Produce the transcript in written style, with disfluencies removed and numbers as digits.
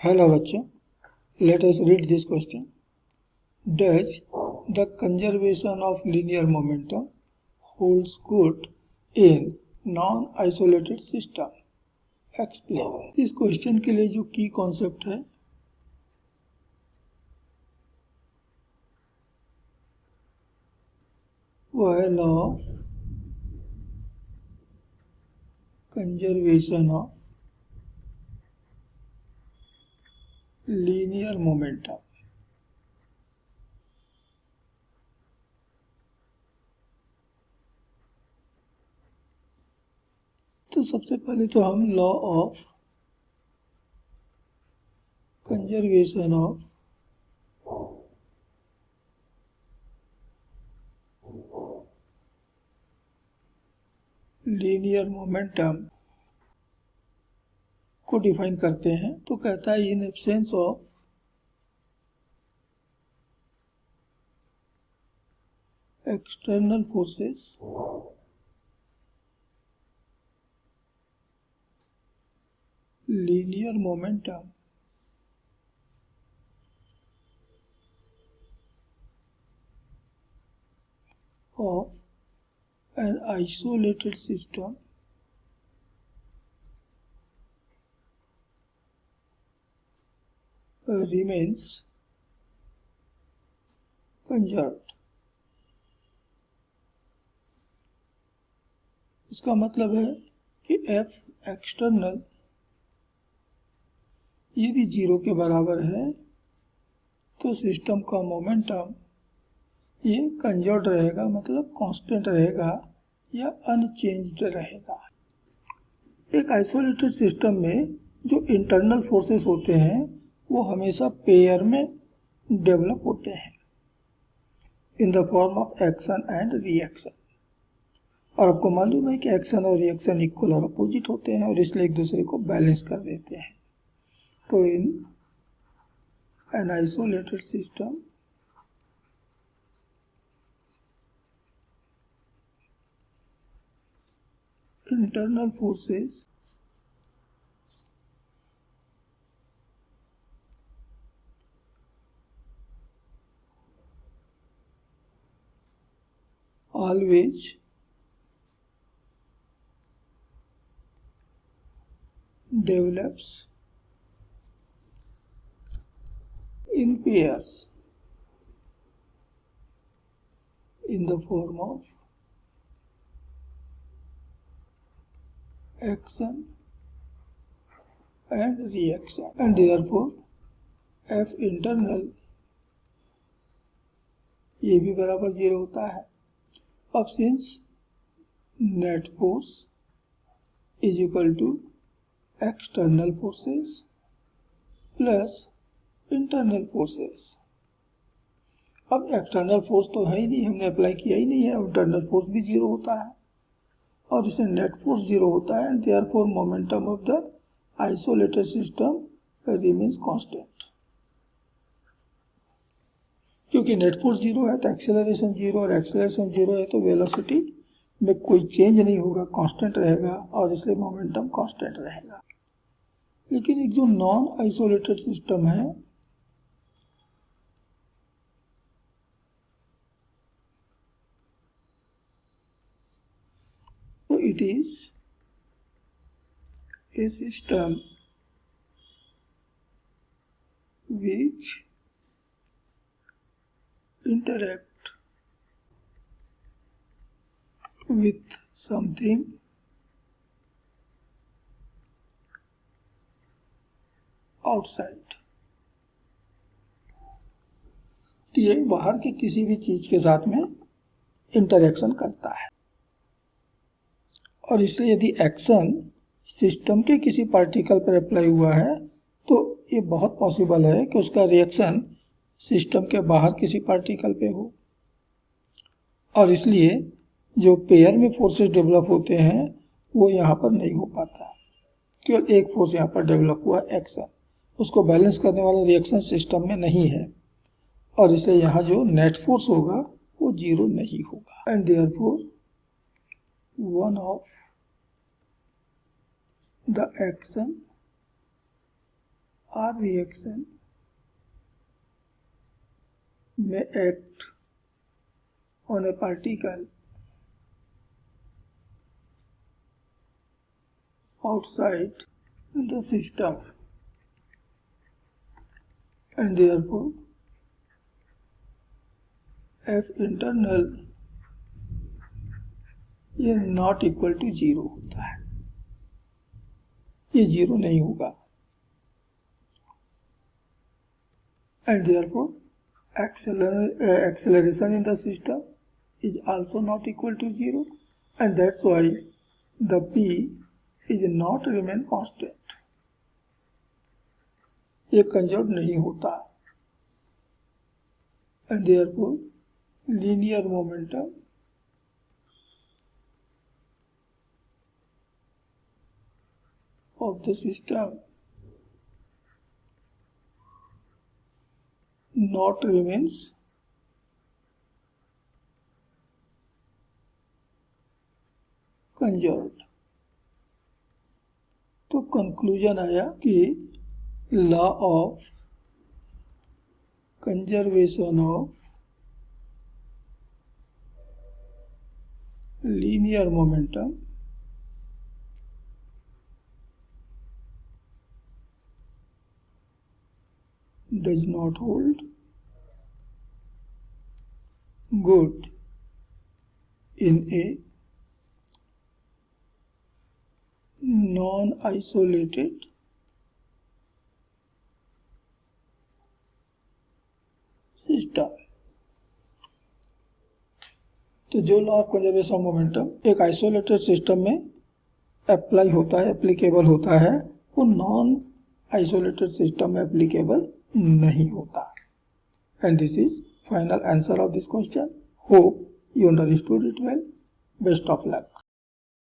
Hello bachcho, let us read this question. Does the conservation of linear momentum holds good in non-isolated system? Explain. इस question के लिए जो की concept है वो है law of conservation of linear momentum. तो सबसे पहले तो हम law of conservation of linear momentum को डिफाइन करते हैं. तो कहता है in absence of external forces linear momentum of an isolated system remains conserved. इसका मतलब है कि F एक्सटर्नल यदि 0 के बराबर है तो सिस्टम का मोमेंटम ये कंजर्व्ड रहेगा, मतलब कांस्टेंट रहेगा या अनचेंज्ड रहेगा. एक आइसोलेटेड सिस्टम में जो इंटरनल फोर्सेस होते हैं वो हमेशा पेयर में डेवलप होते हैं in the form of action and reaction. और आपको मालूम है कि एक्शन और रिएक्शन इक्वल और अपोजिट होते हैं और इसलिए एक दूसरे को बैलेंस कर देते हैं. तो in an isolated system internal forces always develops in pairs in the form of action and reaction, and therefore F internal ये भी बराबर 0 होता है. अब since net force is equal to external forces plus internal forces. अब external force तो है ही नहीं, हमने अप्लाई किया ही नहीं है, इंटरनल फोर्स भी 0 होता है और इसे नेट फोर्स 0 होता है. And therefore momentum of the isolated system remains constant. क्योंकि नेट फोर्स 0 है तो एक्सेलरेशन 0 और एक्सेलरेशन 0 है तो वेलोसिटी में कोई चेंज नहीं होगा, कांस्टेंट रहेगा और इसलिए मोमेंटम कांस्टेंट रहेगा. लेकिन एक जो नॉन आइसोलेटेड सिस्टम है तो it is a system which interact with something outside. ये बाहर के किसी भी चीज के साथ में इंटरेक्शन करता है और इसलिए यदि एक्शन सिस्टम के किसी पार्टिकल पर अप्लाई हुआ है तो ये बहुत पॉसिबल है कि उसका रिएक्शन सिस्टम के बाहर किसी पार्टिकल पे हो. और इसलिए जो पेयर में फोर्सेस डेवलप होते हैं वो यहाँ पर नहीं हो पाता. केवल एक फोर्स यहाँ पर डेवलप हुआ, एक्शन. उसको बैलेंस करने वाला रिएक्शन सिस्टम में नहीं है और इसलिए यहाँ जो नेट फोर्स होगा वो 0 नहीं होगा. And therefore one of the action or reaction may act on a particle outside the system, and therefore F internal ये नॉट इक्वल टू जीरो होता है, ये जीरो नहीं होगा, and therefore acceleration in the system is also not equal to zero, and that's why the p is not remain constant, ये conserve नहीं होता, and therefore linear momentum of the system not remains conserved. तो conclusion आया कि law of conservation of linear momentum does not hold good in a non-isolated system. तो जो law of conservation of momentum एक isolated system में apply होता है, applicable होता है, वो नॉन आइसोलेटेड सिस्टम में एप्लीकेबल नहीं होता। And this is final answer of this question. Hope you understood it well. Best of luck.